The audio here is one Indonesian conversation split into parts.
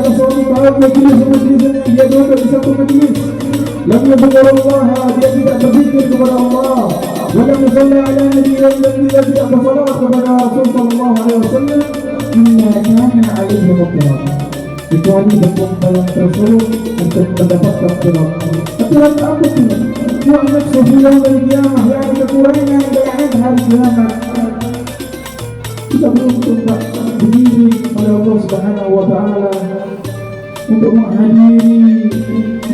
adalah suatu bahagia bila sama-sama dia duduk di satu majlis. Lam yadhkur Allah, dia tidak berzikir kepada Allah. Walam yusalli ala nabi, dan dia tidak bersalat kepada Rasul sallallahu alaihi wasallam. Inna kana alaihi mutlaq. Kecuali berkumpul tersebut untuk mendapatkan surat. Tapi lagi apa tu? Muhammad Sofiyah dari kiamat yang ada kekurangan dalam hari kiamat. Kita beruntung Pak berdiri pada Allah Subhanahu wa Ta'ala untuk menghadiri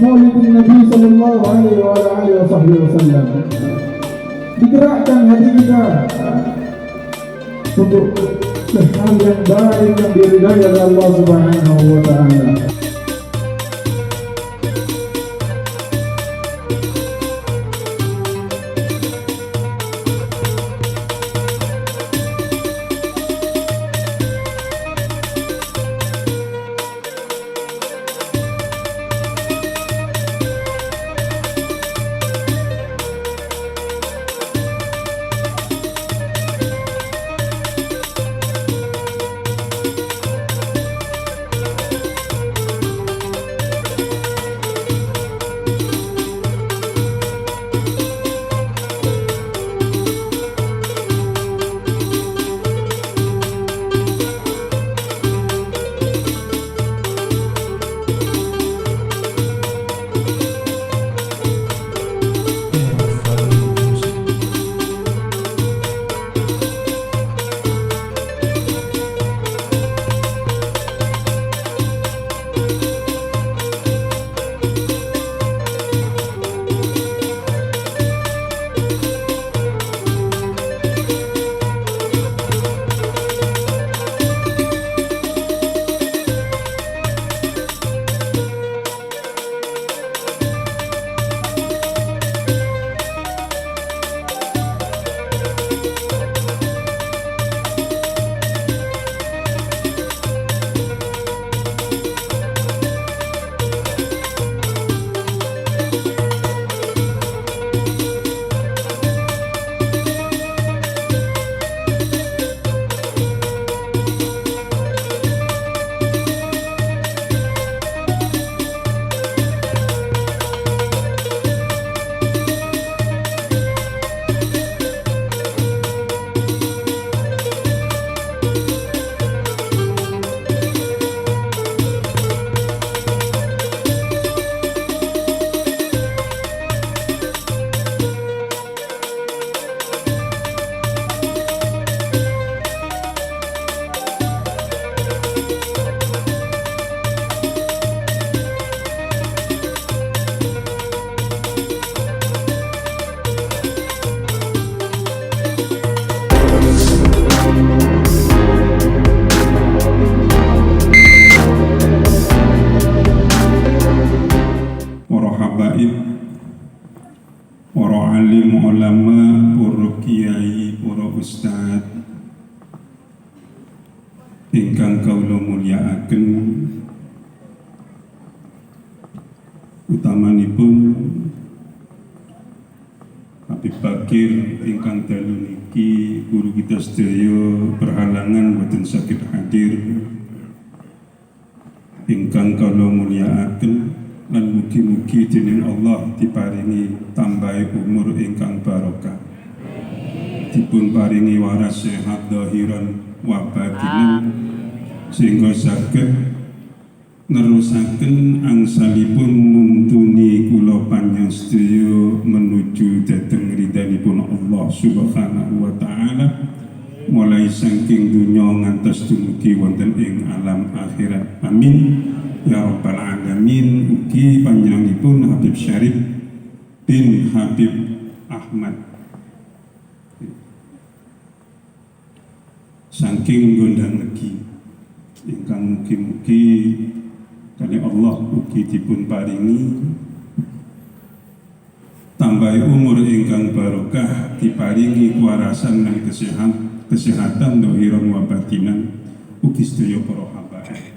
Maulid Nabi sallallahu alaihi wasallam. Digerakkan hati kita untuk hal yang baik yang diridai oleh Allah Subhanahu wa Ta'ala. para alim ulama, para kiai, para ustad ingkang kawula mulyakaken, utamanipun Habib Bakir ingkang dalu niki guru kita sedaya berhalangan boten saged hadir, ingkang kawula mulyakaken lan mugi-mugi dening Allah diparingi tambahi umur ingkang barokah, dipun paringi waras sehat zahiran wa batinen, sehingga saged nerusaken angsalipun nuntuni kula panjenengan sedaya menuju dhateng ridhanipun Allah Subhanahu wa taala, mulai saking dunya ngantos dumugi wonten ing alam akhirat. Amin ya rabbal alamin. Ugi panjenenganipun Habib Syarif bin Habib Ahmad saking gondang negi ingkang mugi-mugi kali Allah ugi dipun paringi tambahi umur ingkang barokah, diparingi kewarasan dan kesehatan zahiran wa batinan ugi sedaya para habaib.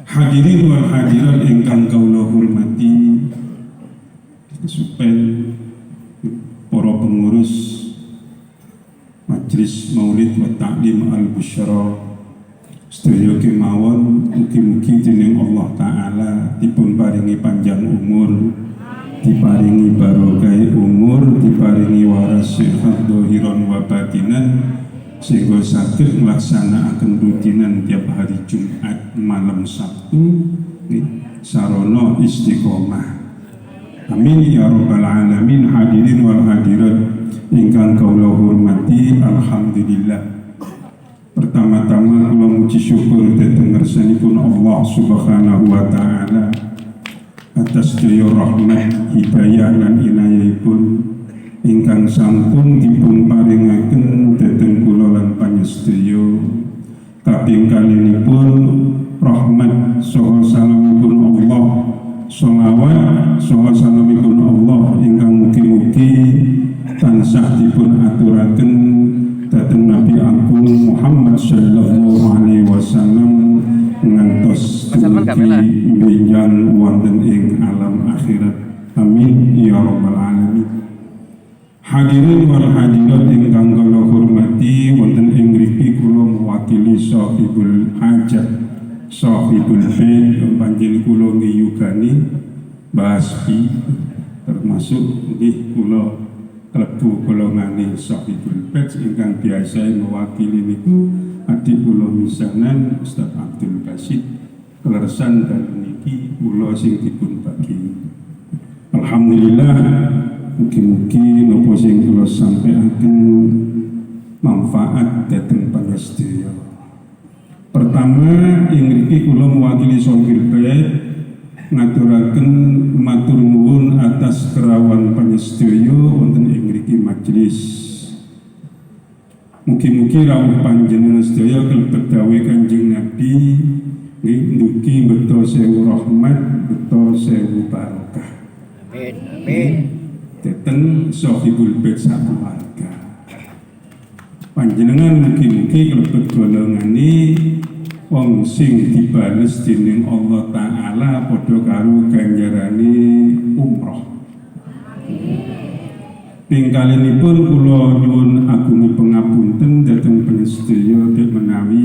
Hadirin wal hadirat ingkang kawula hormati, supaya para pengurus Majelis Majlis Maulid wa Ta'lim Al-Busyra sedaya kemawon mugi-mugi dening Allah taala dipun paringi panjang umur, diparingi barokah umur, diparingi waras sehat dohiron wa batinan sehingga saged nglaksanakaken rutinan tiap hari Jumat malam Sabtu sarana istiqomah. Amin ya rabbal alamin. Hadirin wal hadirat ingkang kula hormati, alhamdulillah. Pertama-tama kula muji syukur dhateng ngersanipun Allah Subhanahu wa taala atas daya rahmat, hidayah lan inayahipun ingkang sampun dipun paringaken dhateng kula lan panjenengan. Kaping kalinipun rahmat saha salamipun Allah, sholawat saha salamipun Allah ingkang mugi-mugi tansah dipun aturaken dhateng Nabi Agung Muhammad sallallahu alaihi wasallam ngantos dumugi benjang wonten ing alam akhirat. Amin ya rabbal alamin. Hadirin wal hadirat ingkang kula hormati, wonten ing mriki kula mewakili sahibul hajat, sahibul bait, panjenengan kula ngiyugani Baspi, termasuk nggih kula klebu golongane sahibul bait ingkang biasa mewakili niku adik kula misanan Ustaz Abdul Basit kleresan dalem niki kula sing dipun bagi. Alhamdulillah, mugi-mugi napa sing kula sampaikan manfaat dhateng panjenengan. Pertama ing mriki kula mewakili sahibul bait ngaturaken matur nuwun atas kerawan panjenengan wonten ing mriki majelis. Mugi-mugi rawuh panjenengan sedaya kalebet dawuh Kanjeng Nabi nggih mugi beto sewu rahmat, beto sewu barokah. Amin. Amin. Dhateng sahibul bait sakeluarga. Panjenengan mugi-mugi kalebet golongane wong sing dibales dening Allah taala padha karo ganjarane umroh. Pingkalinipun kula nyuwun agungi pangapunten dhateng panjenengan dek menawi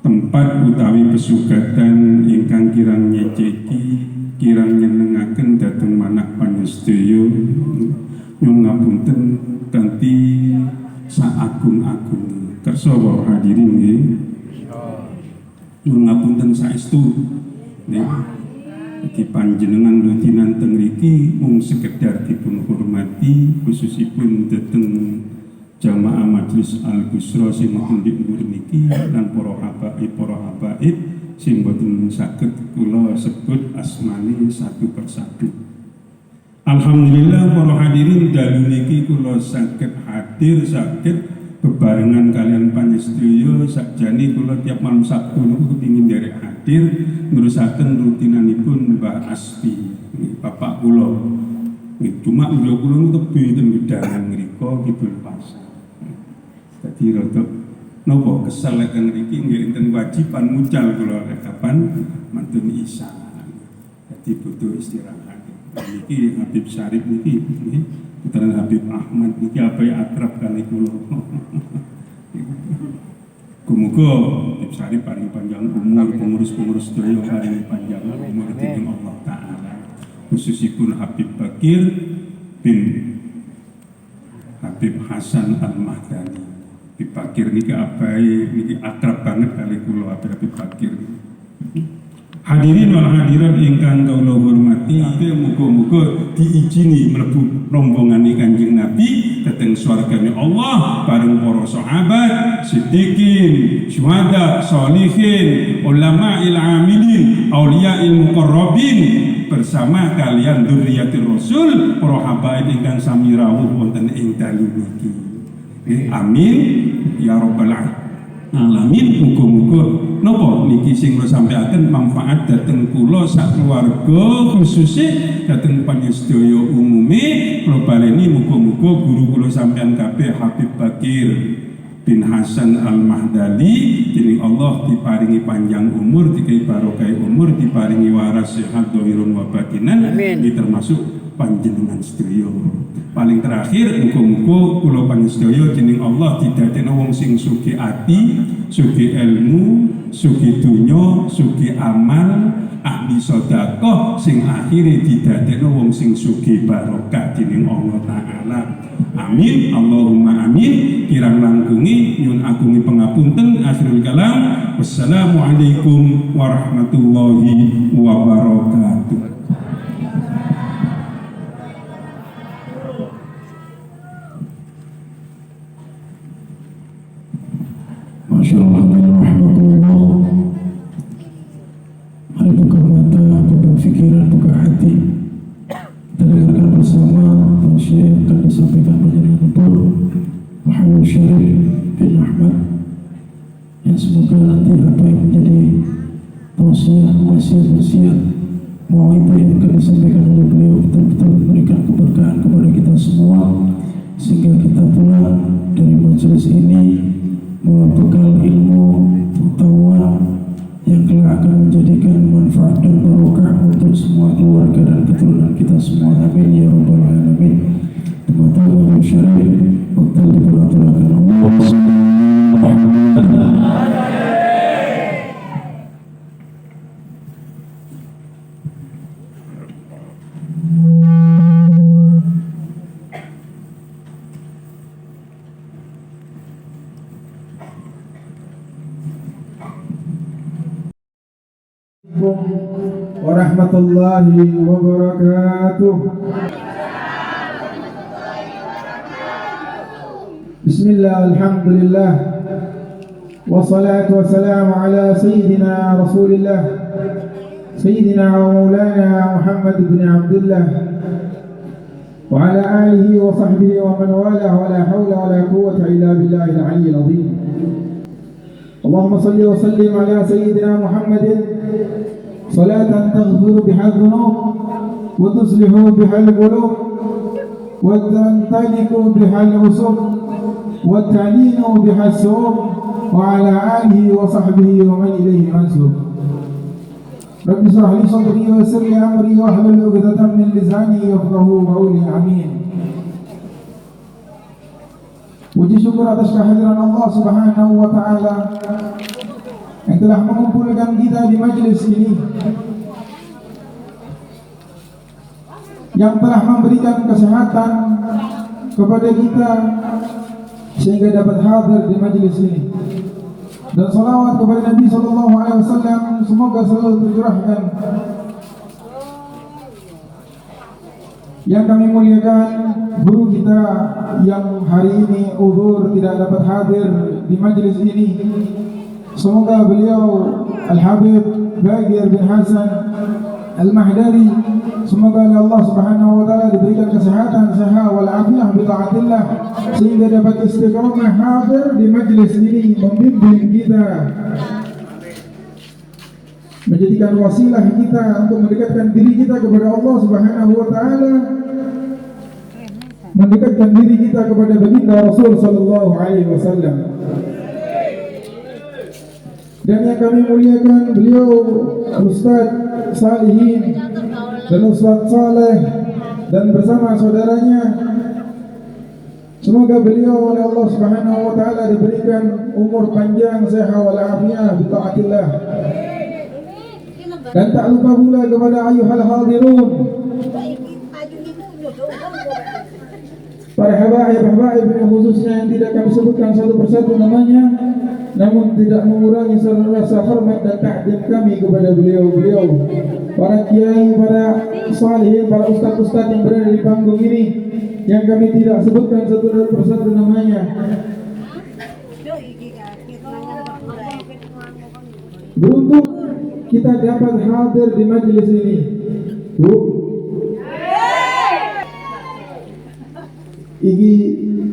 tempat utawi pesugatan ingkang kirang nyeceki, kirang nyenengaken dhateng manah panjenengan nyuwun ngapunten kanthi saagung-agung. Kersa para hadirin nggih. Nyuwun ngapunten saestu nggih. Di panjenengan rutinan teng mriki mung sekedar dipun hormati khususipun dhateng jamaah Majlis Al-Busyra sing wonten dhuwur niki lan para habaib sing boten saged kula sebut asmani satu persatu. Alhamdulillah para hadirin dalu niki kula saged hadir, saged bebarengan kalian panjenengan sakjane kula tiap malam Sabtu niku kepengin nderek hadir nerusaken rutinanipun Mbah Aspi bapak kula. Cuma kula niku tebe ten gedangan mriku kidul pasar. Dadi rada napa kesel teng mriki nggih enten wajiban mucal kula kapan mantun isya. Dadi butuh istirahat. Niki Habib Syarif niki nggih putra Habib Ahmad niki apa akrab kali kula. Muga Habib Syarif paring panjang umur, pengurus-pengurus sedaya paring panjang umur dening Allah taala. Khususipun Habib Bakir bin Habib Hasan Al-Mahdani. Habib Bakir niki abai niki akrab banget kali kula Habib Bakir. Hadirin wal hadirat ingkang kula hormati, muga-muga diijini mlebu rombongan Kanjeng Nabi dhateng swargane Allah bareng para sahabat, siddiqin, syuhada, sholihin, ulama'il amilin, auliya'il muqarrabin bersama kalian dzurriyyatir rasul, para habaib ingkang sami rawuh wonten ing dalu niki. Amin ya rabbal alamin. Muga-muga napa niki sing kula sampaikan manfaat dhateng kula sak keluarga, khususe dhateng panjenengan umume. Kula baleni muga-muga guru kula sampeyan kabeh Habib Bakir bin Hasan Al-Mahdani dening Allah diparingi panjang umur, dikai barokah umur, diparingi waras sehat dhahirun wa batinan, termasuk panjenengan sedaya paling terakhir muga-muga kula panjenengan dening Allah didadekno wong sing sugih ati, sugih ilmu, sugih dunya, sugih amal, ahli sedekah sing akhire didadekno wong sing sugih barokah dening Allah taala. Amin, Allahumma amin. Kirang langkungi nyun agungi pangapunten. Akhirul kalam, wassalamualaikum warahmatullahi wabarakatuh. Masyaallah, rahmatullah. Mari buka mata, buka pikiran, buka hati. Dengarkan bersama tausiah yang akan disampaikan Majelis Nurul Muhammad Syarif bin Ahmad. Yang semoga nanti apa yang menjadi tausiah, wasiat mau'izah yang akan disampaikan oleh beliau betul-betul memberikan keberkahan kepada kita semua, sehingga kita pulang dari majelis ini membawa bekal ilmu, pengetahuan yang kelak akan menjadikan manfaat dan barokah untuk semua keluarga dan keturunan kita semua. Amin ya rabbal alamin. Teman-teman syarif, waktu diperlaturakan Allah. warahmatullahi wabarakatuh. Bismillah, alhamdulillah, wassalatu wassalamu ala sayyidina rasulillah, sayyidina wa maulana Muhammad ibn Abdullah wa ala alihi wa sahbihi wa man wala wa la hawla wa la quwwata illa billahil aliyyil azim. Allahumma salli wa sallim ala sayyidina Muhammadin salatan taghfiru biha dhunub wa tuslihu biha al-qulub wa tantaliqu biha al-usub wa talinu biha as-sub wa ala alihi wa sahbihi wa man ilayhi mansub. Rabbi shrah li sadri wa yassir li amri wa hlul 'uqdatam min lisani yafqahu qawli. Amin. Puji syukur atas kehadiran Allah Subhanahu wa taala yang telah mengumpulkan kita di majelis ini, yang telah memberikan kesehatan kepada kita sehingga dapat hadir di majelis ini. Dan salawat kepada Nabi sallallahu alaihi wasallam semoga selalu tercurahkan. Yang kami muliakan guru kita yang hari ini uzur tidak dapat hadir di majelis ini. Semoga beliau Al-Habib Bagir bin Hasan Al-Mahdari, semoga oleh Allah Subhanahu wa taala diberikan kesehatan, sehat wal afiyah bi taatillah, sehingga dapat istiqamah hadir di majelis ini membimbing kita, menjadikan wasilah kita untuk mendekatkan diri kita kepada Allah Subhanahu wa taala, mendekatkan diri kita kepada baginda Rasul sallallahu alaihi wasallam. Dan yang kami muliakan beliau Ustaz Salihin dan Ustaz Saleh dan bersama saudaranya, semoga beliau oleh Allah Subhanahu wa taala diberikan umur panjang, sehat wal afiyah bi taatillah. Dan tak lupa pula kepada ayuhal hadirun, para habaib yang khususnya yang tidak kami sebutkan satu persatu namanya, namun tidak mengurangi rasa hormat dan takdim kami kepada beliau-beliau, para kiai, para salihin, para ustaz-ustaz yang berada di panggung ini, yang kami tidak sebutkan satu persatu namanya. Beruntung kita dapat hadir di majelis ini. Bu, iki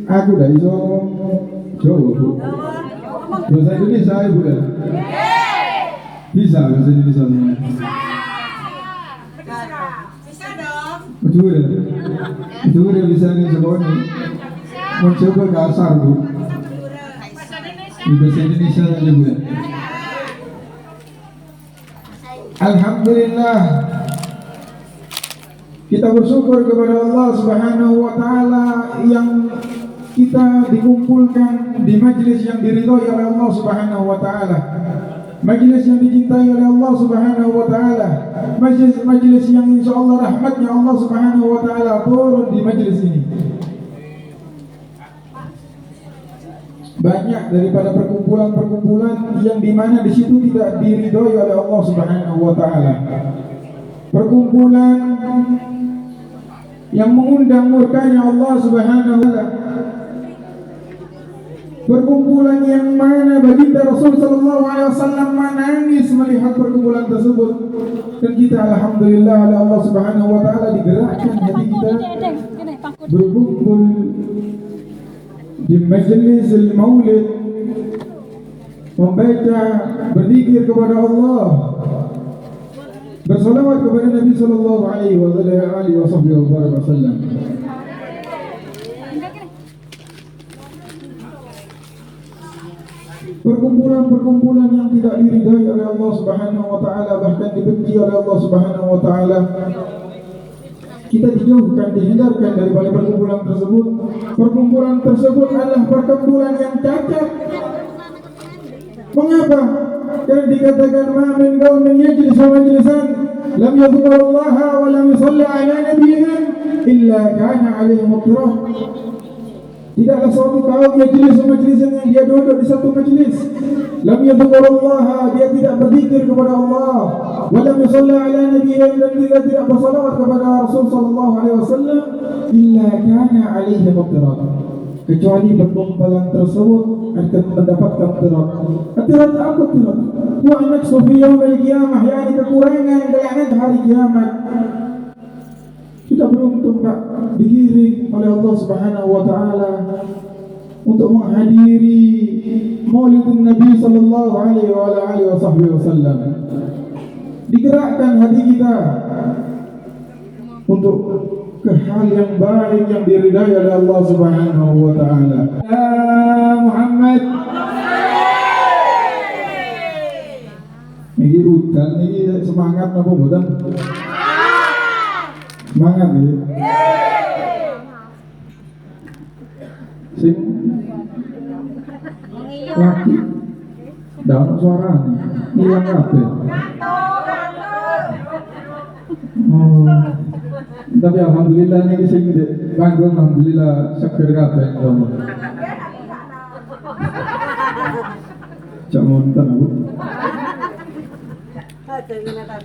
aku dari Jawa, Bu. Bahasa Indonesia ya, Bu? Bisa bahasa Indonesia semua? Betul ya, bisa nih sekolah nih. Mencoba ke asar, Bu. Di bahasa Indonesia aja, Bu. Alhamdulillah, kita bersyukur kepada Allah Subhanahu wa taala dikumpulkan di majlis yang diridhoi oleh Allah Subhanahu wa taala, majlis yang dicintai oleh Allah Subhanahu wa taala, majlis yang insyaallah rahmatnya Allah Subhanahu wa taala turun di majlis ini. Banyak daripada perkumpulan-perkumpulan yang dimana di situ tidak diridhoi oleh Allah Subhanahu wa taala. Perkumpulan yang mengundang murkanya Allah Subhanahu wa taala. Perkumpulan yang mana baginda Rasul sallallahu alaihi wasallam menangis melihat perkumpulan tersebut, dan kita alhamdulillah oleh Allah Subhanahu wa taala digerakkan hati kita berkumpul di majelis al-maulid, membaca, berzikir kepada Allah, bersalawat kepada Nabi sallallahu alaihi wasallam. Perkumpulan-perkumpulan yang tidak diridhai oleh Allah Subhanahu wa taala, bahkan dibenci oleh Allah Subhanahu wa taala, kita dijauhkan, dihindarkan daripada perkumpulan tersebut. Perkumpulan tersebut adalah perkumpulan yang cacat. Mengapa? Karena dikatakan ma min qaumin yajlisu majlisan lam yadhkurullaha wa lam yusalli ala nabiyyin illa kana alaihim ittiraf. Tidaklah suatu kaum majlis-majlis yang dia duduk di satu majlis, lam yadhkurullaha, dia tidak berzikir kepada Allah, wa lam yusalli ala nabiyyin, dan dia tidak bersalawat kepada Rasul sallallahu alaihi wasallam, illa kana alaihi muttirab, kecuali perkumpulan tersebut akan mendapatkan tirat. Tirat apa tirat? Wa naqsu fi yaumil qiyamah, yakni kekurangan kelemahan hari kiamat. Kita beruntung Pak, digiring oleh Allah Subhanahu wa taala untuk menghadiri Maulidun Nabi sallallahu alaihi wasallam. Digerakkan hati kita untuk ke hal yang baik yang diridai oleh Allah Subhanahu wa taala. Ya Muhammad. Ini udan ini semangat napa mboten? Semangat ya. Sing laki daun suara hilang kabeh. Oh. Tapi alhamdulillah niki sing panggung alhamdulillah seger kabeh insyaallah. Cak monten aku.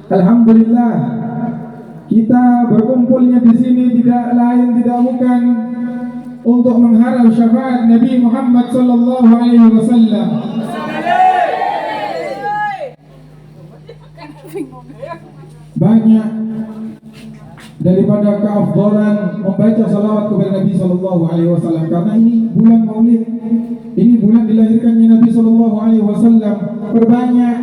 Alhamdulillah kita berkumpulnya di sini tidak lain tidak bukan untuk mengharap syafaat Nabi Muhammad sallallahu alaihi wasallam. Banyak daripada keafdalan membaca salawat kepada Nabi sallallahu alaihi wasallam, karena ini bulan Maulid, ini bulan dilahirkannya Nabi sallallahu alaihi wasallam. Perbanyak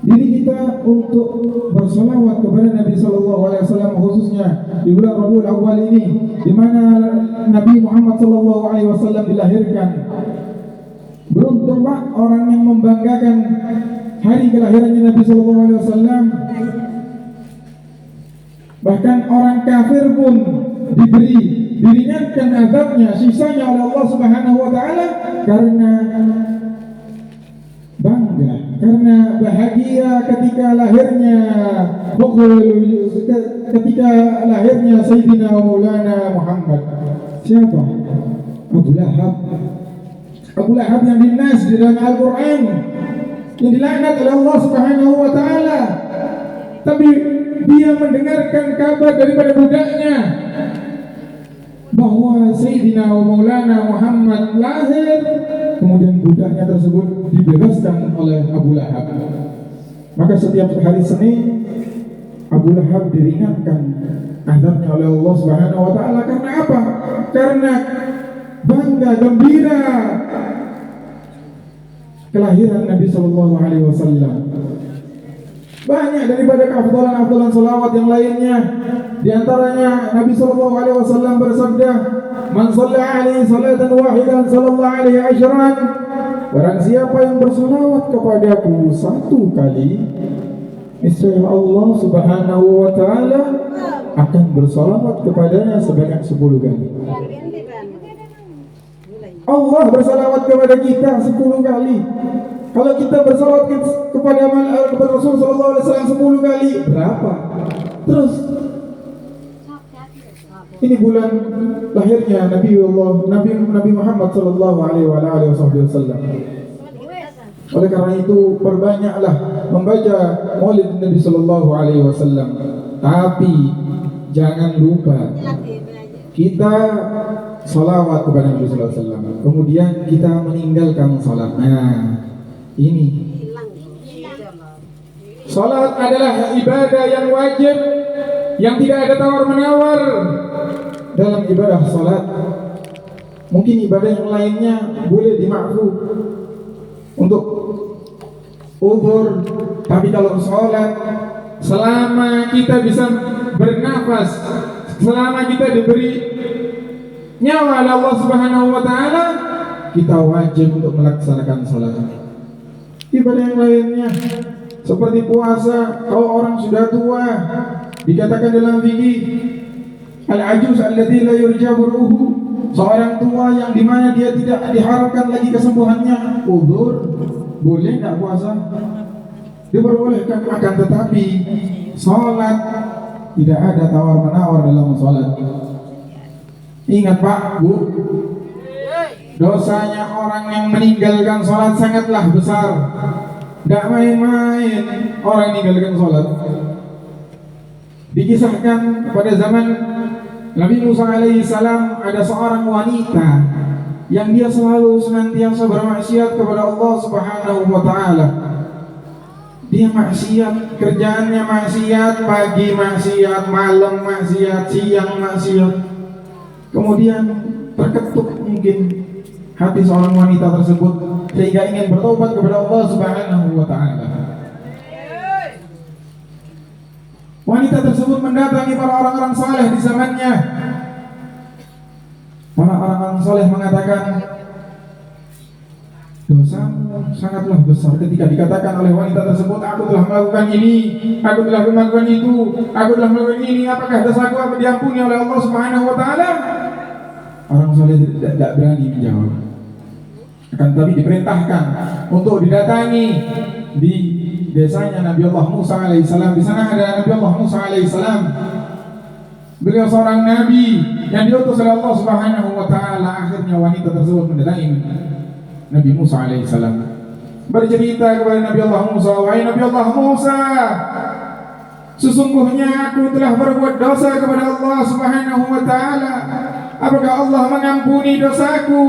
diri kita untuk bersalawat kepada Nabi sallallahu alaihi wasallam, khususnya di bulan Rabiul Awal ini, di mana Nabi Muhammad sallallahu alaihi wasallam dilahirkan. Beruntung Pak orang yang membanggakan hari kelahirannya Nabi sallallahu alaihi wasallam. Bahkan orang kafir pun diringankan azabnya, sisanya oleh Allah Subhanahu wa taala karena bangga, karena bahagia ketika lahirnya Sayyidina Maulana Muhammad. Siapa? Abu Lahab. Abu Lahab yang dinas di dalam Al-Quran, yang dilaknat oleh Allah Subhanahu wa taala. Tapi dia mendengarkan kabar daripada budaknya bahwa Sayyidina Maulana Muhammad lahir, kemudian budaknya tersebut dibebaskan oleh Abu Lahab. Maka setiap hari Senin Abu Lahab diringankan azabnya oleh Allah Subhanahu wa taala. Karena apa? Karena bangga, gembira kelahiran Nabi sallallahu alaihi wasallam. Banyak daripada keafdalan-afdalan salawat yang lainnya. Di antaranya Nabi sallallahu alaihi wasallam bersabda, "Man shalla alaihi salatan wahidan sallallahu alaihi asyran." Barang siapa yang bersalawat kepadaku satu kali, niscaya Allah Subhanahu wa taala akan bersalawat kepadanya sebanyak 10 kali. Allah bersalawat kepada kita 10 kali. Kalau kita bersalawat kepada Rasul sallallahu alaihi wasallam 10 kali, berapa? Terus ini bulan lahirnya Nabi Muhammad sallallahu alaihi wasallam. Oleh karena itu perbanyaklah membaca Maulid Nabi sallallahu alaihi wasallam. Tapi jangan lupa kita salawat kepada Nabi sallallahu alaihi wasallam. Kemudian kita meninggalkan salat. Nah, ini salat adalah ibadah yang wajib, yang tidak ada tawar-menawar dalam ibadah salat. Mungkin ibadah yang lainnya boleh dimaafkan untuk uzur, tapi kalau salat, selama kita bisa bernafas, selama kita diberi nyawa oleh Allah Subhanahu wa taala, kita wajib untuk melaksanakan salat. Ibadah yang lainnya seperti puasa, kalau orang sudah tua dikatakan dalam fikih al-ajuz alladzi la yurja burruhu, seorang tua yang dimana dia tidak diharapkan lagi kesembuhannya, uzur, boleh enggak puasa? Diperbolehkan, akan tetapi salat tidak ada tawar-menawar dalam salat. Ingat Pak, Bu, dosanya orang yang meninggalkan salat sangatlah besar. Tidak main-main orang meninggalkan salat. Dikisahkan pada zaman Nabi Musa alaihi salam ada seorang wanita yang dia selalu senantiasa bermaksiat kepada Allah Subhanahu wa taala. Dia maksiat, kerjaannya maksiat, pagi maksiat, malam maksiat, siang maksiat. Kemudian terketuk mungkin hati seorang wanita tersebut sehingga ingin bertobat kepada Allah Subhanahu wa taala. Wanita tersebut mendatangi para orang-orang saleh di zamannya. Para orang-orang saleh mengatakan, dosamu sangatlah besar. Ketika dikatakan oleh wanita tersebut, aku telah melakukan ini, aku telah melakukan itu, aku telah melakukan ini, apakah dosaku apa diampuni oleh Allah Subhanahu wa taala? Orang saleh tidak berani menjawab. Akan tapi diperintahkan untuk didatangi di desanya Nabi Allah Musa alaihissalam. Di sana ada Nabi Allah Musa alaihissalam. Beliau seorang nabi yang diutus oleh Allah Subhanahu wa taala. Akhirnya wanita tersebut mendatangi Nabi Musa alaihissalam, bercerita kepada Nabi Allah Musa, wahai Nabi Allah Musa, sesungguhnya aku telah berbuat dosa kepada Allah Subhanahu wa taala. Apakah Allah mengampuni dosaku?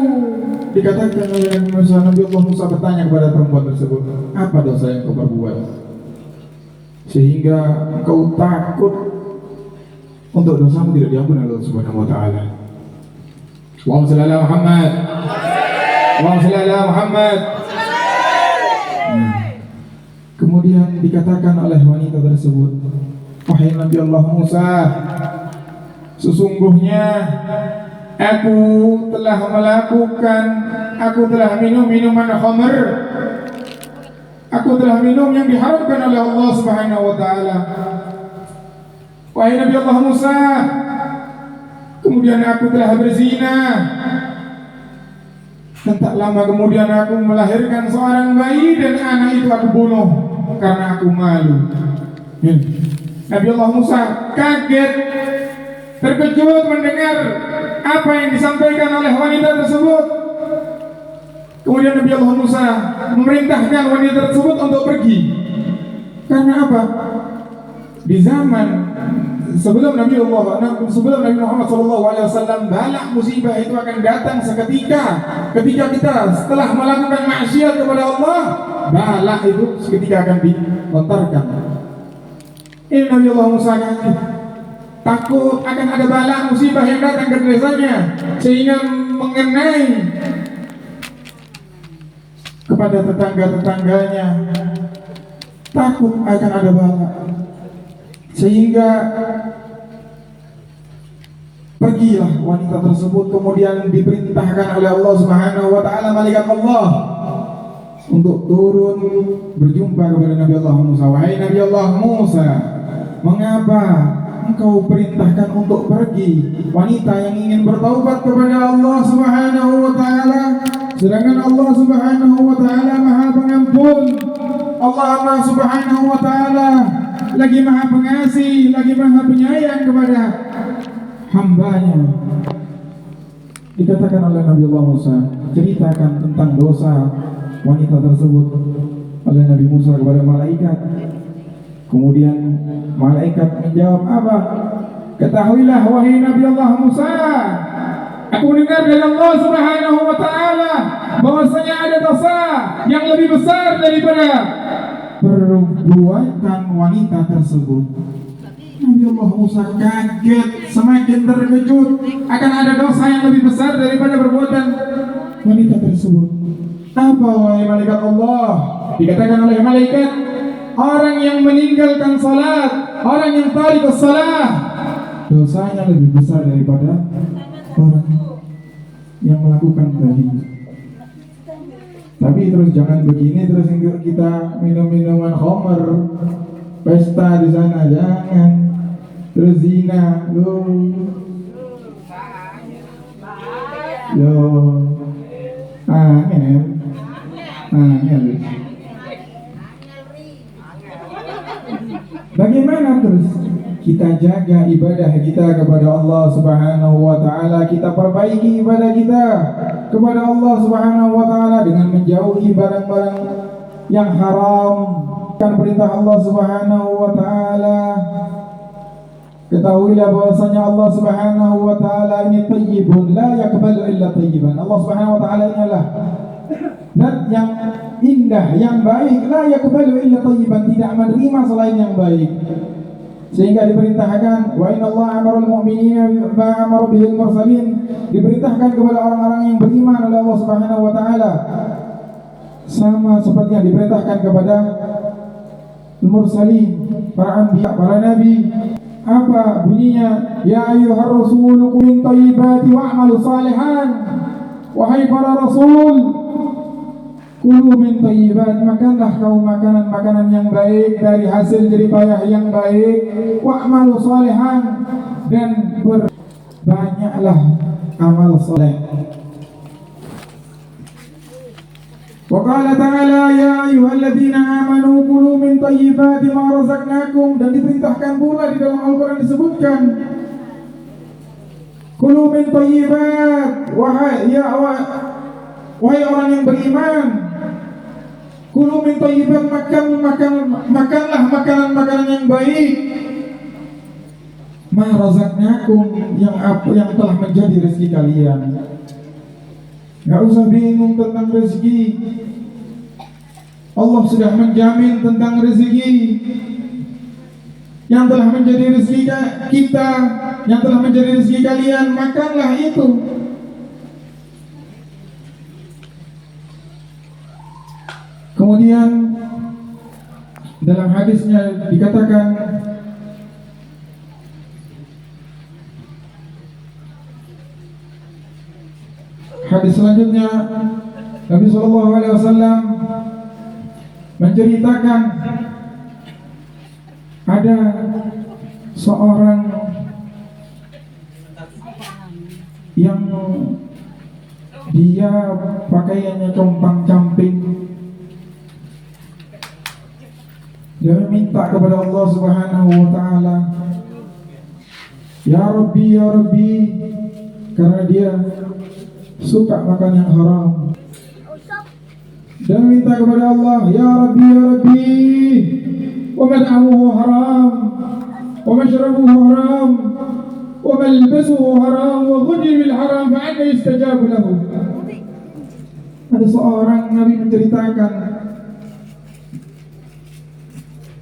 Dikatakan oleh Nabi Allah Musa bertanya kepada perempuan tersebut, apa dosa yang kau perbuat sehingga kau takut untuk dosamu tidak diampuni Allah Subhanahu wa taala? Allahumma shalli ala Muhammad. Allahumma shalli ala Muhammad. Kemudian dikatakan oleh wanita tersebut, wahai Nabi Allah Musa, sesungguhnya aku telah minum minuman khamr. Aku telah minum yang diharamkan oleh Allah Subhanahu wa taala. Wahai Nabi Allah Musa, kemudian aku telah berzina. Dan tak lama kemudian aku melahirkan seorang bayi dan anak itu aku bunuh karena aku malu. Nabi Allah Musa kaget, terkejut mendengar apa yang disampaikan oleh wanita tersebut. Kemudian Nabi Allah Musa memerintahkan wanita tersebut untuk pergi. Karena apa? Di zaman sebelum Nabi Muhammad SAW, bala musibah itu akan datang seketika. Ketika kita setelah melakukan maksiat kepada Allah, bala itu seketika akan dilontarkan. Ini Nabi Allah Musa takut akan ada bala musibah yang datang ke desanya, sehingga mengenai kepada tetangga-tetangganya. Takut akan ada bala, sehingga pergilah wanita tersebut. Kemudian diperintahkan oleh Allah Subhanahu wa taala, malaikat Allah, untuk turun berjumpa kepada Nabi Allah Musa. Wahai Nabi Allah Musa, mengapa engkau perintahkan untuk pergi wanita yang ingin bertaubat kepada Allah Subhanahu wa taala, sedangkan Allah Subhanahu wa taala Maha Pengampun. Allah Subhanahu wa taala lagi Maha Pengasih, lagi Maha Penyayang kepada hambanya. Dikatakan oleh Nabi Allah Musa, ceritakan tentang dosa wanita tersebut oleh Nabi Musa kepada malaikat. Kemudian malaikat menjawab apa? Ketahuilah wahai Nabi Allah Musa, aku dengar dari Allah Subhanahu wa taala bahwasanya ada dosa yang lebih besar daripada perbuatan wanita tersebut. Nabi Allah Musa kaget, semakin terkejut akan ada dosa yang lebih besar daripada perbuatan wanita tersebut. Apa wahai malaikat Allah? Dikatakan oleh malaikat, orang yang meninggalkan salat, orang yang tarikus salat, dosanya lebih besar daripada orang yang melakukan tadi. Tapi terus jangan begini, terus kita minum-minuman khamr, pesta di sana jangan, terus zina, lo, angel. Bagaimana terus kita jaga ibadah kita kepada Allah Subhanahu wa taala, kita perbaiki ibadah kita kepada Allah Subhanahu wa taala dengan menjauhi barang-barang yang haram, kan perintah Allah Subhanahu wa taala. Ketahuilah bahwasanya Allah Subhanahu wa taala ini thayyibun la yaqbalu illa thayyiban. Allah Subhanahu wa taala ini adalah zat yang indah, yang baik, la yaqbalu illa thayyiban, tidak menerima selain yang baik. Sehingga diperintahkan wa inna Allah amarul mu'minina bima amara bihil mursalin, diperintahkan kepada orang-orang yang beriman oleh Allah Subhanahu wa taala sama seperti yang diperintahkan kepada mursalin, para anbiya, para nabi. Apa bunyinya? Ya ayyuhar rasul qul min thayyibati wa'malu salihan. Wahai para rasul, kulu min thayyibat, makanlah kau makanan-makanan yang baik dari hasil jeripayah yang baik. Wa'malu salihan, dan berbanyaklah amal saleh. Wa qala ta'ala ya ayyuhalladzina amanu kulu min thayyibati ma razaqnakum, dan diperintahkan pula di dalam Al-Qur'an disebutkan kulu min thayyibat, wahai orang yang beriman, kulu min thayyibat, makanlah makanan-makanan yang baik, ma razaqnakum, yang telah menjadi rezeki kalian. Gak usah bingung tentang rezeki, Allah sudah menjamin tentang rezeki yang telah menjadi rezeki kita, yang telah menjadi rezeki kalian. Makanlah itu. Kemudian dalam hadisnya dikatakan, hadis selanjutnya Nabi SAW menceritakan ada seorang yang dia pakaiannya compang-camping. Dia meminta kepada Allah Subhanahu wa taala, ya Rabbi, karena dia suka makan yang haram. Dan minta kepada Allah, ya Rabbi, wa mal'amuhu haram, wa mashrabuhu haram, wa malbasuhu haram, wa ghudhiya bil haram, fa anna yustajabu lahu. Ada seorang Nabi menceritakan,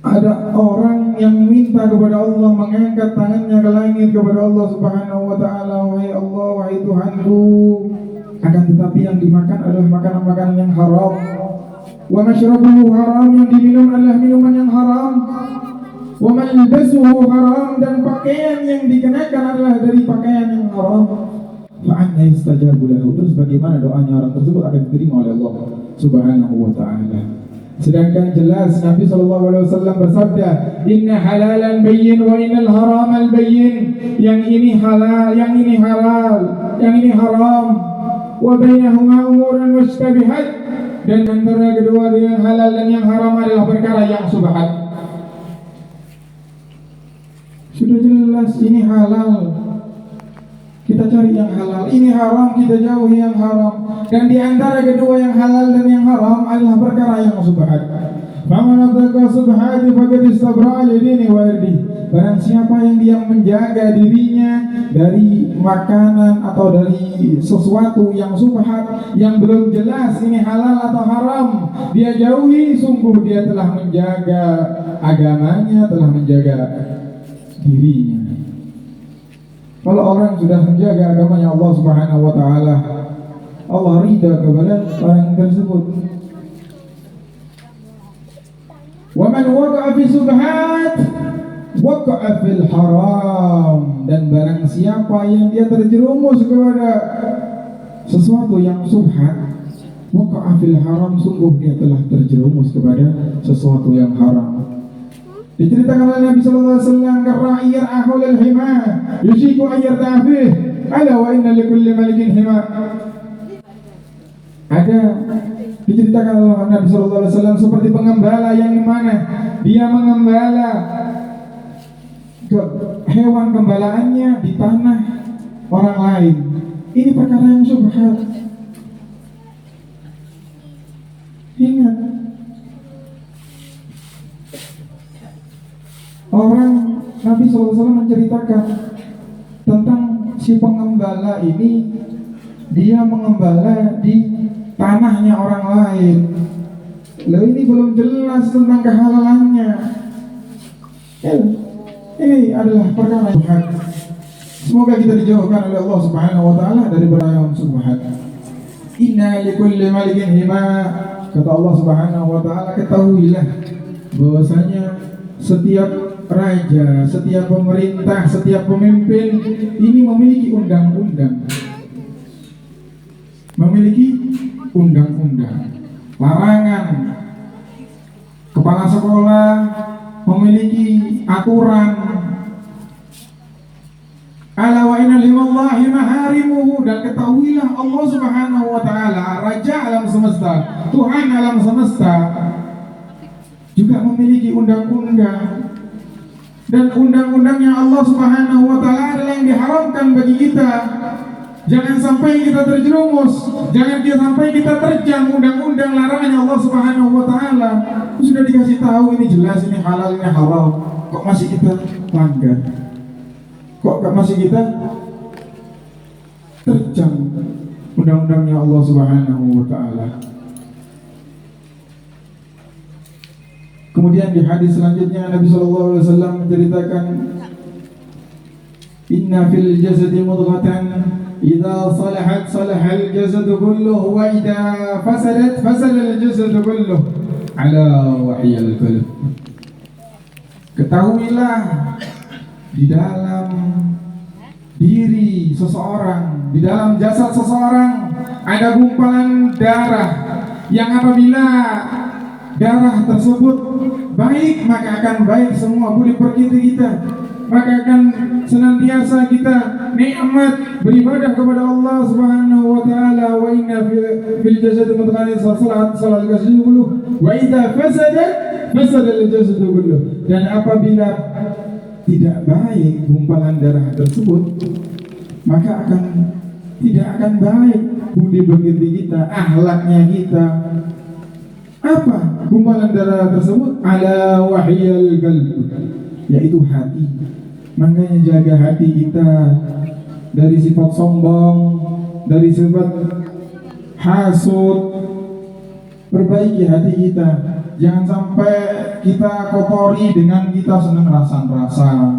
ada orang yang minta kepada Allah, mengangkat tangannya ke langit kepada Allah Subhanahu wa taala, wahai Allah, wahai Tuhanku, akan tetapi yang dimakan adalah makanan-makanan yang haram. Wa mashrabuhu haram, yang diminum adalah minuman yang haram. Wa malbasuhu haram, dan pakaian yang dikenakan adalah dari pakaian yang haram. Fa anna yustajabu lahu. Terus bagaimana doanya orang tersebut akan diterima oleh Allah Subhanahu wa taala? Sedangkan jelas Nabi SAW bersabda, Inna halalan bayyin wa innal haramal bayyin. Yang ini halal, yang ini halal, yang ini haram. Wa bainahuma umurun mushtabihat. Dan antara kedua yang halal dan yang haram adalah perkara yang subhat. Sudah jelas ini halal, kita cari yang halal. Ini haram, kita jauhi yang haram. Dan di antara kedua yang halal dan yang haram adalah perkara yang subhat. Faman attaqa subhati faqad istabra'a li dini wa irdihi. Barang siapa yang dia menjaga dirinya dari makanan atau dari sesuatu yang subhat, yang belum jelas ini halal atau haram, dia jauhi, sungguh dia telah menjaga agamanya, telah menjaga dirinya. Kalau orang sudah menjaga agamanya Allah Subhanahu wa taala, Allah ridha kepada orang tersebut. Wa man waqa'a fi subhat waqa'a fil haram. Dan barang siapa yang dia terjerumus kepada sesuatu yang subhat, waqa'a fil haram, sungguh dia telah terjerumus kepada sesuatu yang haram. Diceritakan oleh Nabi sallallahu alaihi wasallam, "Ar-ra'i yar'ahul al-hima, yushiku an yarta'fih, ala wa inna likulli malikin hima." Ada diceritakan oleh Nabi sallallahu alaihi wasallam seperti pengembala yang mana dia mengembala ke hewan gembalaannya di tanah orang lain. Ini perkara yang subhat. Ingat, orang Nabi SAW menceritakan tentang si pengembala ini, dia mengembala di tanahnya orang lain. Lalu ini belum jelas tentang kehalalannya. Ini adalah perkara subhat. Semoga kita dijauhkan oleh Allah Subhanahu wa taala dari perkara yang subhat. Inna likulli malikin hima. Kata Allah Subhanahu wa taala, ketahuilah bahwasanya setiap raja, setiap pemerintah, setiap pemimpin ini memiliki undang-undang. Memiliki undang-undang, larangan. Kepala sekolah memiliki aturan. Ala wa inna lillahi maharimuhu. Dan ketahuilah Allah Subhanahu wa taala, raja alam semesta, Tuhan alam semesta, juga memiliki undang-undang. Dan undang-undangnya Allah Subhanahu wa taala adalah yang diharamkan bagi kita. Jangan sampai kita terjerumus, jangan sampai kita terjang undang-undang larangannya Allah Subhanahu wa taala. Sudah dikasih tahu ini jelas, ini halal, ini haram, kok masih kita langgar? Kok masih kita terjang undang-undangnya Allah Subhanahu wa taala? Kemudian di hadis selanjutnya Nabi sallallahu alaihi wasallam menceritakan, inna fil jasadi mudghatan idza salahat salahal jasadu kulluhu wa idza fasadat fasada al jasadu kulluhu ala wahyil qalb. Ketahuilah di dalam diri seseorang, di dalam jasad seseorang ada gumpalan darah yang apabila darah tersebut baik, maka akan baik semua budi pekerti kita, maka akan senantiasa kita nikmat beribadah kepada Allah Subhanahu wa taala. Wa inna fil jasadi mudghatan salahat salal jasadu kulluh wa idza fasada fasada al jasadu kulluh. Dan apabila tidak baik gumpalan darah tersebut, maka tidak akan baik budi pekerti kita, akhlaknya kita. Apa gumpalan darah tersebut? Ala wahyil qalb, yaitu hati. Makanya jaga hati kita dari sifat sombong, dari sifat hasud. Perbaiki hati kita. Jangan sampai kita kotori dengan kita senang rasa-rasa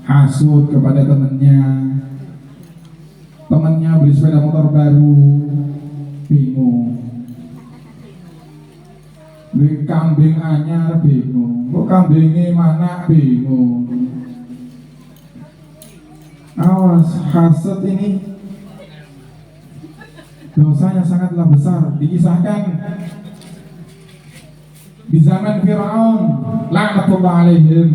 hasud kepada temannya beli sepeda motor baru, bingung. Beli kambing anyar, bingung. Kok kambingnya mana, bingung. Awas, hasad ini dosanya sangatlah besar. Dikisahkan di zaman Fir'aun, laknatullah alaihim.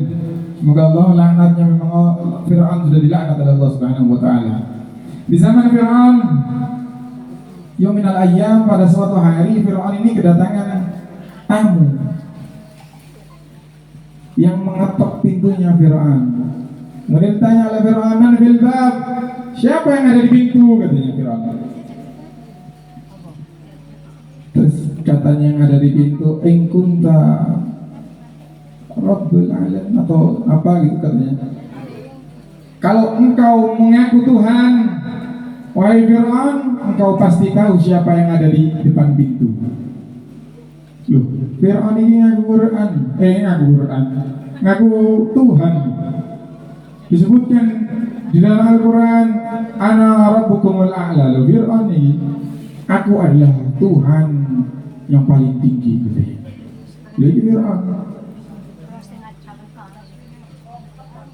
Semoga Allah laknatnya, memang Fir'aun sudah dilaknat oleh Allah Subhanahu wa taala. Di zaman Fir'aun, yauminal ayyam, pada suatu hari Fir'aun ini kedatangan tamu yang mengetok pintunya Fir'aun. Kemudian ditanya oleh Fir'aun, "Man fil bab?" Siapa yang ada di pintu, katanya Fir'aun. Terus katanya yang ada di pintu, "In kunta Rabbul Alamin," atau apa gitu katanya. Kalau engkau mengaku Tuhan, wahai Fir'aun, engkau pasti tahu siapa yang ada di depan pintu. Loh, Fir'aun ini ngaku Quran, ngaku Tuhan. Disebutkan di dalam Al-Quran, "Ana rabbukumul a'la." Loh, Fir'aun ini, aku adalah Tuhan yang paling tinggi gitu ya. Loh, ini Fir'aun.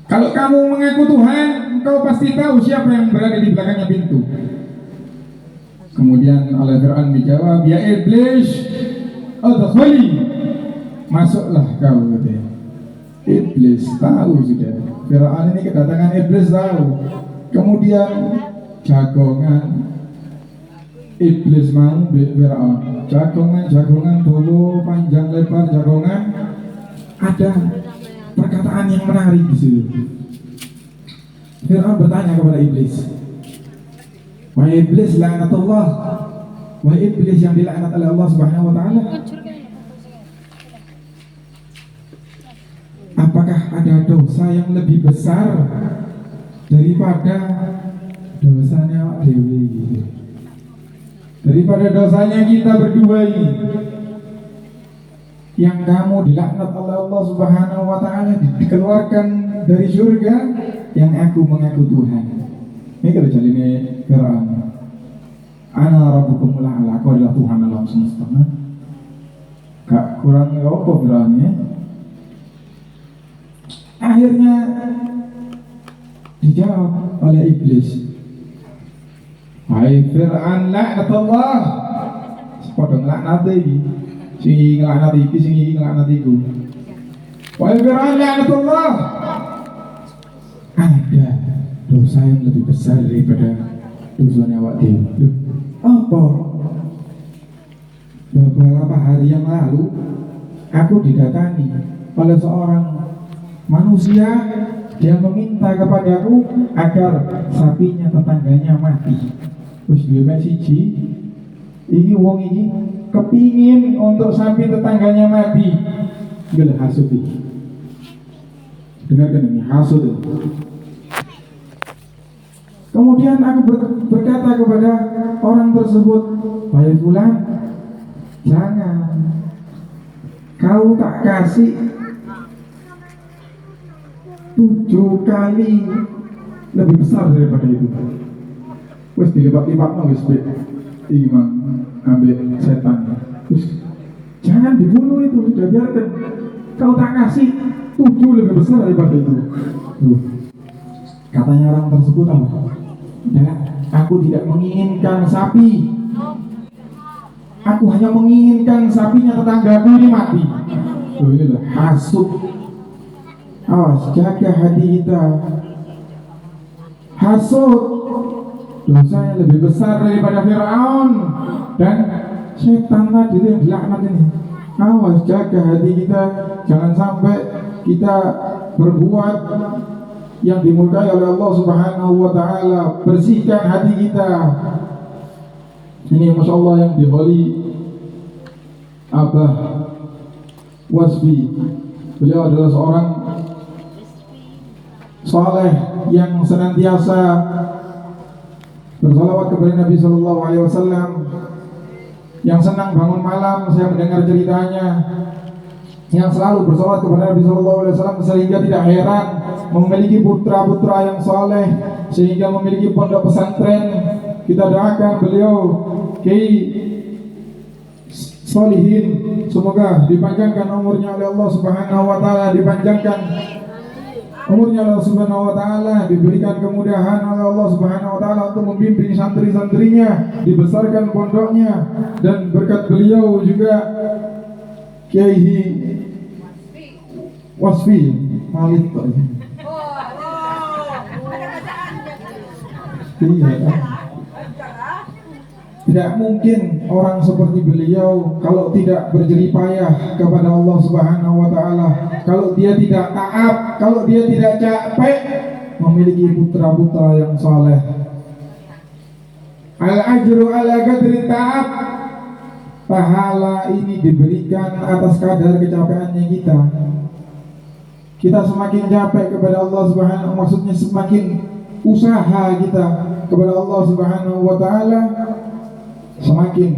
Kalau kamu mengaku Tuhan, engkau pasti tahu siapa yang berada di belakangnya pintu. Kemudian oleh Fir'aun dijawab, "Ya iblis, adkhuli." Masuklah kau, katanya. Iblis tahu sudah. Fir'aun ini kedatangan iblis tahu. Kemudian jagongan iblis mau Fir'aun. Jagongan dulu, panjang lebar jagongan. Ada perkataan yang menarik di situ. Fir'aun bertanya kepada iblis, "Wahai iblis, laknatullah, wahai iblis yang dilaknat oleh Allah Subhanahu wa taala, apakah ada dosa yang lebih besar daripada dosanya Dewi gitu? Daripada dosanya kita berdua ini, yang kamu dilaknat oleh Allah Subhanahu wa taala, dikeluarkan dari surga, yang aku mengaku Tuhan." Ini kalau jaline Fir'aun, "Ana rabbukumul a'la," aku adalah Tuhan alam semesta. Gak kurang apa Fir'aun ya. Akhirnya dijawab oleh iblis, "Hai Fir'aun, laknatullah." Sepodong laknat iki. Sing ngelaknat iki, sing iki ngelaknat iku. "Wahai Fir'aun, laknatullah, ada dosa yang lebih besar daripada dosanya awak dhewe." Loh, apa? Beberapa hari yang lalu aku didatangi oleh seorang manusia. Dia meminta kepadaku agar sapinya tetangganya mati. Terus dia siji, ini wong ini kepingin untuk sapi tetangganya mati. Gila hasud ini. Dengarkan ini, hasud ini. Kemudian aku berkata kepada orang tersebut, "Wahai fulan, jangan, kau tak kasih 7 kali lebih besar daripada itu." Wes dilipat-lipat wis iki mang ambil setan. Terus jangan dibunuh itu, sudah biarkan. Kau tak kasih 7 lebih besar daripada itu. Tuh. Katanya orang tersebut apa? Nah, aku tidak menginginkan sapi. Aku hanya menginginkan sapinya tetanggaku ini mati. Loh, ini lah hasud. Awas, jaga hati kita. Hasud, dosa yang lebih besar daripada Fir'aun dan setan tadi yang dilaknat ini. Awas, jaga hati kita, jangan sampai kita berbuat yang dimurkai oleh Allah Subhanahu wa taala. Bersihkan hati kita. Ini Masya Allah yang diholi Abah Wasbi. Beliau adalah seorang saleh yang senantiasa bersalawat kepada Nabi Sallallahu Alaihi Wasallam, yang senang bangun malam saya mendengar ceritanya, yang selalu bersalawat kepada Nabi Sallallahu Alaihi Wasallam, sehingga tidak heran memiliki putra-putra yang saleh, sehingga memiliki pondok pesantren. Kita doakan beliau Kiai Solihin, semoga dipanjangkan umurnya oleh Allah Subhanahu wa taala, dipanjangkan umurnya Allah Subhanahu wa taala, diberikan kemudahan oleh Allah Subhanahu wa taala untuk membimbing santri-santrinya, dibesarkan pondoknya, dan berkat beliau juga Kiai Wasfi Khalid Pak. Iya kan? Tidak mungkin orang seperti beliau kalau tidak berjerih payah kepada Allah Subhanahu wa taala, kalau dia tidak taat, kalau dia tidak capek memiliki putra-putra yang saleh. Al-ajru ala qadri ta'ab. Pahala ini diberikan atas kadar kecapeannya kita. Kita semakin capek kepada Allah Subhanahu, maksudnya semakin usaha kita kepada Allah Subhanahu wa taala, semakin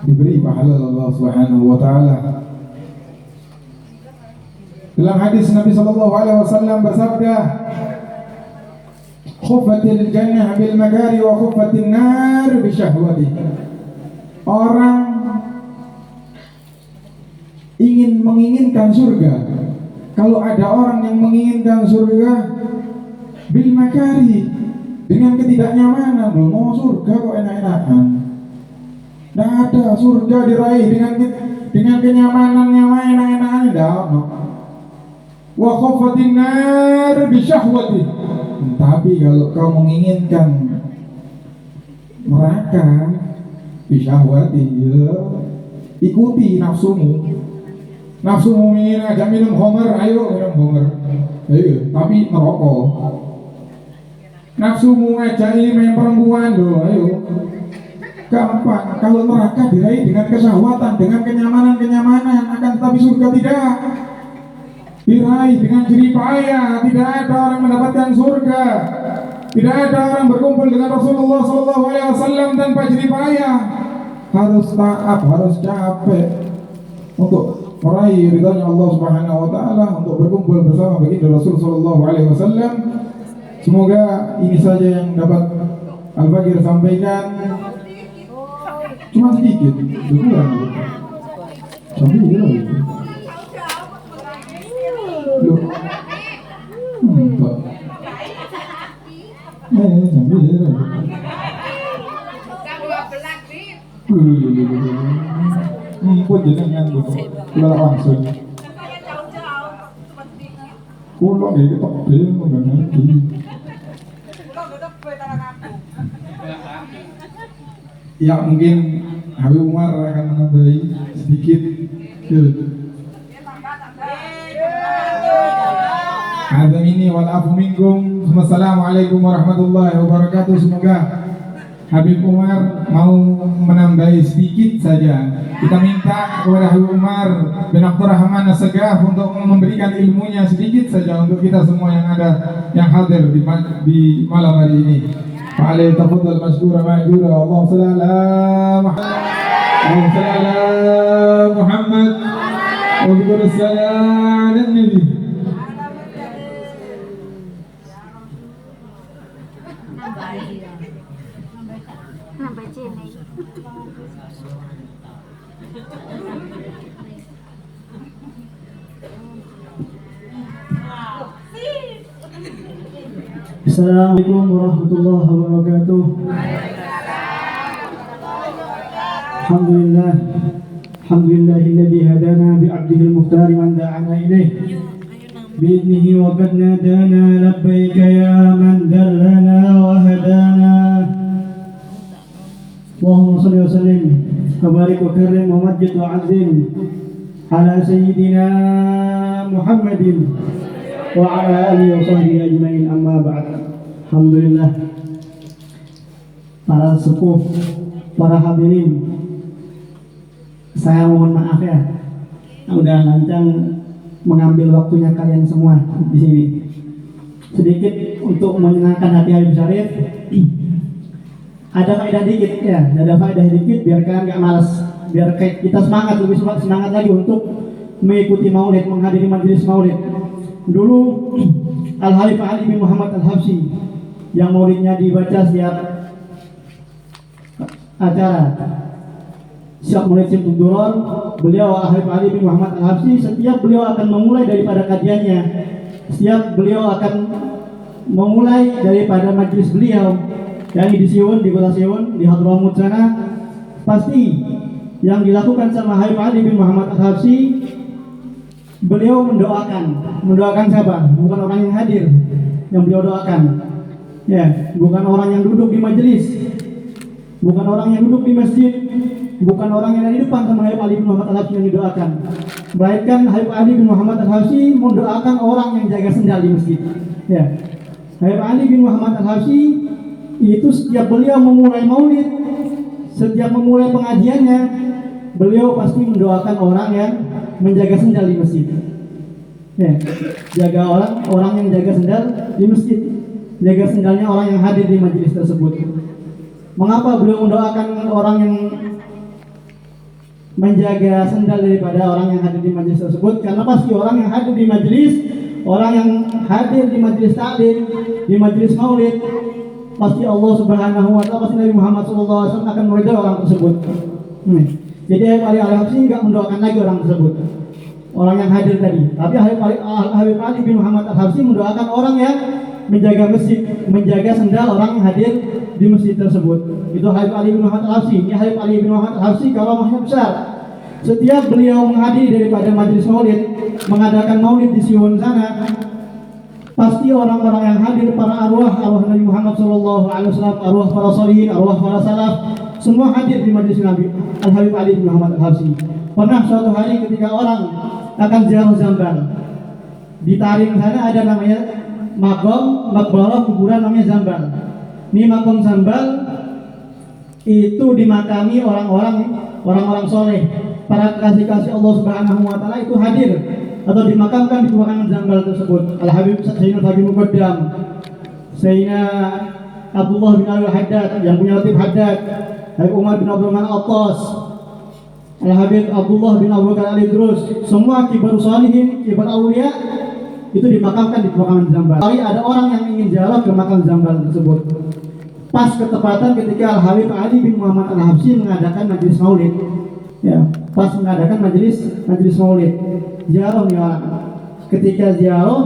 diberi pahala Allah Subhanahu wa taala. Dalam hadis Nabi sallallahu alaihi wasallam bersabda, "Khuffatil jannah bil makari wa khuffatin nar bi syahwati." Orang menginginkan surga. Kalau ada orang yang menginginkan surga bil makari, dengan ketidaknyamanan, loh mau surga kok enak-enakan. Tidak ada surga diraih dengan kenyamanannya enak-enakan, tidak ada. Wa khaffatin nar bi syahwati. Tapi kalau kau menginginkan neraka bi syahwati, ya, ikuti nafsumu. Nafsumu ingin ajak minum khamr, ayo minum khamr. Ayo, tapi merokok. Nafsumu ngajak ini main perempuan, loh, ayo. Gampang. Kalau neraka diraih dengan kesyahwatan, dengan kenyamanan, akan tetapi surga tidak diraih dengan jerih payah. Tidak ada orang mendapatkan surga, tidak ada orang berkumpul dengan Rasulullah SAW tanpa jerih payah. Harus taat, harus capek untuk meraih ridhonya Allah Subhanahu wa taala, untuk berkumpul bersama baginda Rasul SAW. Semoga ini saja yang dapat Al-Fakir sampaikan. Cuma sedikit, kurang. Sampai loh. Pun jenengan kula langsung. Kula nggih ketok dhewe ngerti. Ya mungkin Habib Umar akan menambahi sedikit. Hadza minni wal afu minkum. Wassalamualaikum warahmatullahi wabarakatuh. Semoga Habib Umar mau menambahi sedikit saja. Kita minta kepada Habib Umar bin Abdurrahman As-Sagaf untuk memberikan ilmunya sedikit saja untuk kita semua yang hadir di malam hari ini. Fa'alaihi tafadhal mashkura ma'jura. Allahumma shalli ala Muhammad wa barik ala Nabi. Assalamualaikum warahmatullahi wabarakatuh. Alhamdulillah, alhamdulillahilladzi hadana bi'abdihi al-mukhtar man da'ana ilayh bi'idnihi wa qad nadana labbaika ya man dallana wa hadana. Allahumma shalli wa sallim wa barik wa karim wa majid wa azim ala sayyidina Muhammadin wa ala alihi wa sahbihi ajmain, amma ba'd. Alhamdulillah, para sepuh, para hadirin, saya mohon maaf ya, udah lancang mengambil waktunya kalian semua di sini. Sedikit untuk menyenangkan hati Habib Syarif, ada faedah dikit ya, ada faedah dikit biar kalian nggak malas, biar kita semangat, lebih semangat lagi untuk mengikuti maulid, menghadiri majelis maulid. Dulu Al-Khalifah Ali bin Muhammad Al-Habsyi yang maulidnya dibaca setiap acara, setiap maulid Simtud Durar, beliau Al-Khalifah Ali bin Muhammad Al-Habsyi setiap beliau akan memulai daripada kajiannya, setiap beliau akan memulai daripada majelis beliau yang di Siun, di kota Siun, di Hadramut sana, pasti yang dilakukan sama Habib Ali bin Muhammad Al-Habsyi, beliau mendoakan siapa? Bukan orang yang hadir yang beliau doakan, ya, bukan orang yang duduk di majelis, bukan orang yang duduk di masjid, bukan orang yang ada di depan sama Habib Ali bin Muhammad Al-Habsyi yang didoakan, melainkan Habib Ali bin Muhammad Al-Habsyi mendoakan orang yang jaga sendal di masjid, ya. Habib Ali bin Muhammad Al-Habsyi itu setiap beliau memulai maulid, setiap memulai pengajiannya, beliau pasti mendoakan orang yang menjaga sendal di masjid, ya, jaga orang yang jaga sendal di masjid, jaga sendalnya orang yang hadir di majelis tersebut. Mengapa beliau mendoakan orang yang menjaga sendal daripada orang yang hadir di majelis tersebut? Karena pasti orang yang hadir di majelis, orang yang hadir di majelis taklim, di majelis maulid, pasti Allah Subhanahu wa taala, pasti Nabi Muhammad SAW akan meridai orang tersebut. Jadi Habib Ali Al-Habsyi enggak mendoakan lagi orang tersebut, orang yang hadir tadi. Tapi Habib Ali bin Muhammad Al-Habsyi mendoakan orang yang menjaga masjid, menjaga sendal orang yang hadir di masjid tersebut. Itu Habib Ali bin Muhammad Al-Habsyi. Ini Habib Ali bin Muhammad Al-Habsyi karamahnya besar. Setiap beliau menghadiri daripada majelis maulid, mengadakan maulid di Siwon sana, pasti orang-orang yang hadir, para arwah Nabi Muhammad SAW, arwah para sholihin, arwah para salaf, semua hadir di majelis Nabi Al-Habib Ali bin Muhammad Al-Habsyi. Pernah suatu hari ketika orang akan ziarah Zambal, di Tarim sana ada namanya makom, makbarah, kuburan namanya Zambal. Ini makom Zambal itu dimakami orang-orang soleh, para kasih Allah Subhanahu wa taala itu hadir atau dimakamkan di pemakaman Zambal tersebut. Al-Habib Sayyidina Habib Muqaddam, Sayyidina Abdullah bin Al-Haddad yang punya Latif Haddad, Habib Umar bin Abdul Rahman Al-Attas, Al-Habib Abdullah bin Abu Bakar Al-Idrus, semua kibar salihin, kibar aulia itu dimakamkan di pemakaman Zambal. Tapi ada orang yang ingin ziarah ke makam Zambal tersebut. Pas ketepatan ketika Al-Habib Ali bin Muhammad Al-Habsyi mengadakan majelis maulid, ya, pas mengadakan majelis maulid, ziarah nih orang. Ketika ziarah,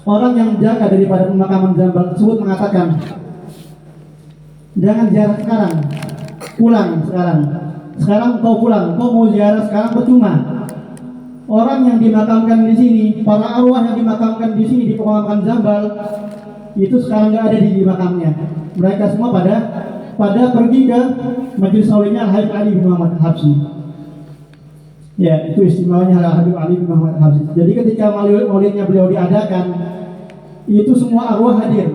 orang yang jaga daripada pemakaman Zambal tersebut mengatakan, jangan ziarah sekarang, pulang sekarang. Sekarang kau pulang, kau mau ziarah sekarang percuma. Orang yang dimakamkan di sini, para arwah yang dimakamkan di sini di pemakaman Zambal itu sekarang nggak ada di makamnya. Mereka semua pada pergi ke majelis maulidnya Al-Habib Ali bin Muhammad Al-Habsyi. Ya, itu istimewanya Al-Habib Ali bin Muhammad Al-Habsyi. Jadi ketika maulidnya beliau diadakan, itu semua arwah hadir.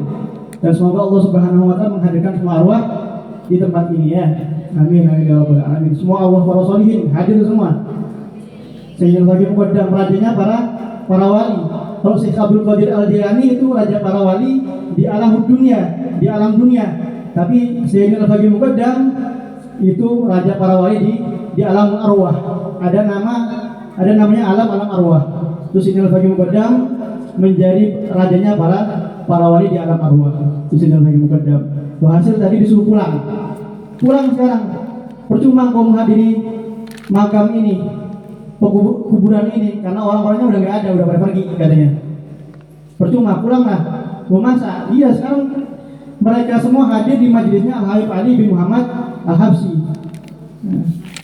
Dan semoga Allah Subhanahu wa taala menghadirkan semua arwah di tempat ini, ya. Amin, amin ya rabbal alamin. Semua arwah para sholihin hadir semua. Sayyidina Habib Muqaddam, rajanya para wali. Kalau Syekh Abdul Qadir Al-Jilani itu raja para wali di alam dunia. Tapi Sayyidina Habib Muqaddam itu raja para wali di alam arwah. Ada namanya alam arwah. Terus Sayyidina Habib Muqaddam menjadi rajanya para wali di alam arwah. Terus Sayyidina Habib Muqaddam. Hasil tadi disuruh pulang sekarang. Percuma kau menghadiri makam ini, kuburan ini, karena orang-orangnya udah nggak ada, udah pada pergi katanya. Percuma, pulanglah. Mau masa? Iya, sekarang mereka semua hadir di majelisnya Al-Habib Ali bin Muhammad Al-Habsyi.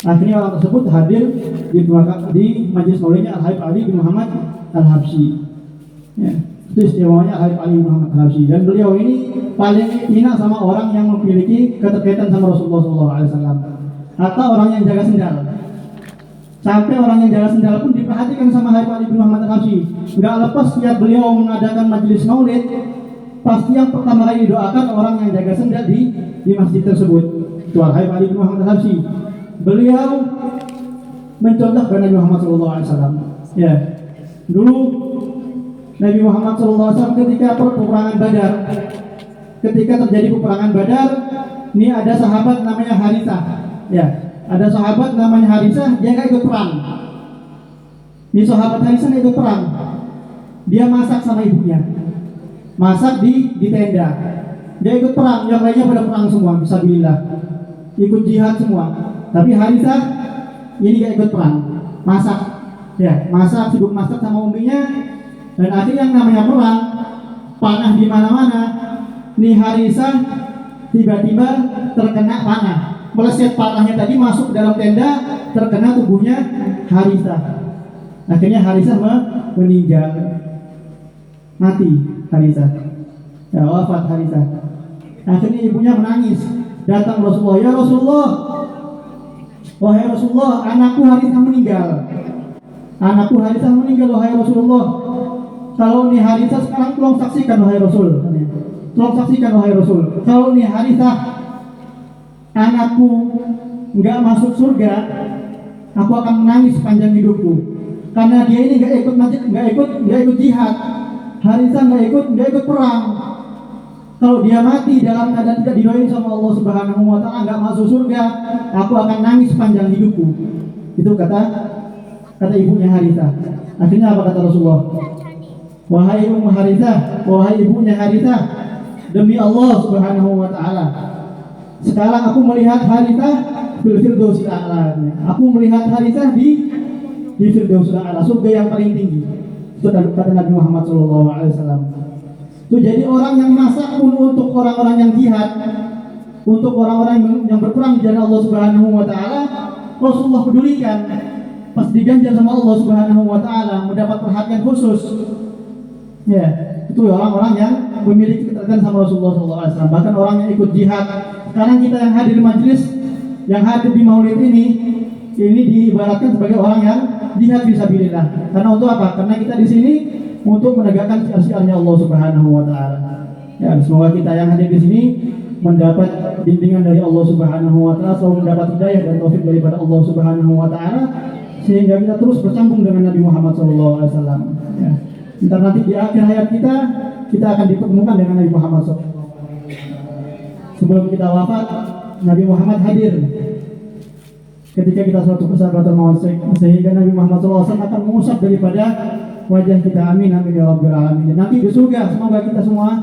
Akhirnya orang tersebut hadir di majelis maulidnya Al-Habib Ali bin Muhammad Al-Habsyi. Ya, itu istimewanya Al-Habib Ali bin Muhammad Al-Habsyi. Dan beliau ini paling hina sama orang yang memiliki keterkaitan sama Rasulullah SAW atau orang yang jaga sendal. Sampai orang yang jaga sendal pun diperhatikan sama Habib Ali bin Muhammad Al-Habsyi. Nggak lepas setiap beliau mengadakan majelis maulid, pasti yang pertama kali didoakan orang yang jaga sendal di masjid tersebut. Itu Habib Ali bin Muhammad Al-Habsyi. Beliau mencontohkan Nabi Muhammad SAW. Ya, dulu Nabi Muhammad SAW ketika peperangan Badar, ketika terjadi peperangan Badar, ini ada sahabat namanya Harithah. Ya, ada sahabat namanya Harithah, dia nggak ikut perang. Ini sahabat Harithah nggak ikut perang. Dia masak sama ibunya, masak di tenda. Dia ikut perang, yang lainnya pada perang semua, fisabilillah, ikut jihad semua. Tapi Harithah ini nggak ikut perang, masak. Ya, masak, sibuk masak sama umminya. Dan akhirnya yang namanya perang, panah di mana-mana. Nih Harithah tiba-tiba terkena panah. meleset panahnya tadi masuk ke dalam tenda, terkena tubuhnya Harithah. Akhirnya Harithah meninggal, mati Harithah, ya, wafat Harithah. Akhirnya ibunya menangis, datang Rasulullah, ya Rasulullah, wahai Rasulullah, anakku Harithah meninggal. Anakku Harithah meninggal, wahai Rasulullah. Kalau ini Harithah sekarang tolong saksikan, wahai Rasul. Tolong saksikan, wahai Rasul. Kalau ini Harithah anakku nggak masuk surga, aku akan menangis sepanjang hidupku. Karena dia ini nggak ikut jihad. Harithah nggak ikut perang. Kalau dia mati dalam keadaan tidak didoain sama Allah Subhanahu wa Ta'ala, nggak masuk surga, aku akan nangis sepanjang hidupku. Itu kata ibunya Harithah. Akhirnya apa kata Rasulullah? Wahai Ummu Harithah, wahai ibunya Harithah, demi Allah Subhanahu wa Ta'ala, sekarang aku melihat Harithah fil firdausil a'la. Aku melihat Harithah di firdausil a'la, surga yang paling tinggi. Itu kata Nabi Muhammad SAW. Itu jadi orang yang masak pun untuk orang-orang yang jihad, untuk orang-orang yang berperang di jalan Allah Subhanahu wa Ta'ala, Rasulullah pedulikan. Pas diganjar sama Allah Subhanahu wa Ta'ala, mendapat perhatian khusus. Ya, itu orang-orang yang memiliki keterkaitan sama Rasulullah SAW. Bahkan orang yang ikut jihad. Sekarang kita yang hadir di majelis, yang hadir di maulid ini diibaratkan sebagai orang yang jihad fisabilillah. Karena untuk apa? Karena kita di sini untuk menegakkan syiar-syiarnya Allah Subhanahu wa Ta'ala. Ya, semoga kita yang hadir di sini mendapat bimbingan dari Allah Subhanahu wa Ta'ala, selalu mendapat hidayah dan taufik daripada Allah Subhanahu wa Ta'ala, sehingga kita terus bersambung dengan Nabi Muhammad SAW. Ya. Ntar nanti di akhir hayat kita akan dipertemukan dengan Nabi Muhammad SAW. Sebelum kita wafat, Nabi Muhammad hadir ketika kita suatu persahabatan maut, sehingga Nabi Muhammad SAW akan mengusap daripada wajah kita. Amin amin ya rabbal alamin. Nanti di surga semoga kita semua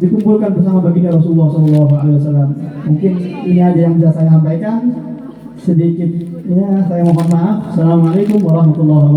dikumpulkan bersama baginda Rasulullah SAW. Mungkin ini aja yang bisa saya sampaikan sedikit. Ya, saya mohon maaf. Assalamualaikum warahmatullahi wabarakatuh.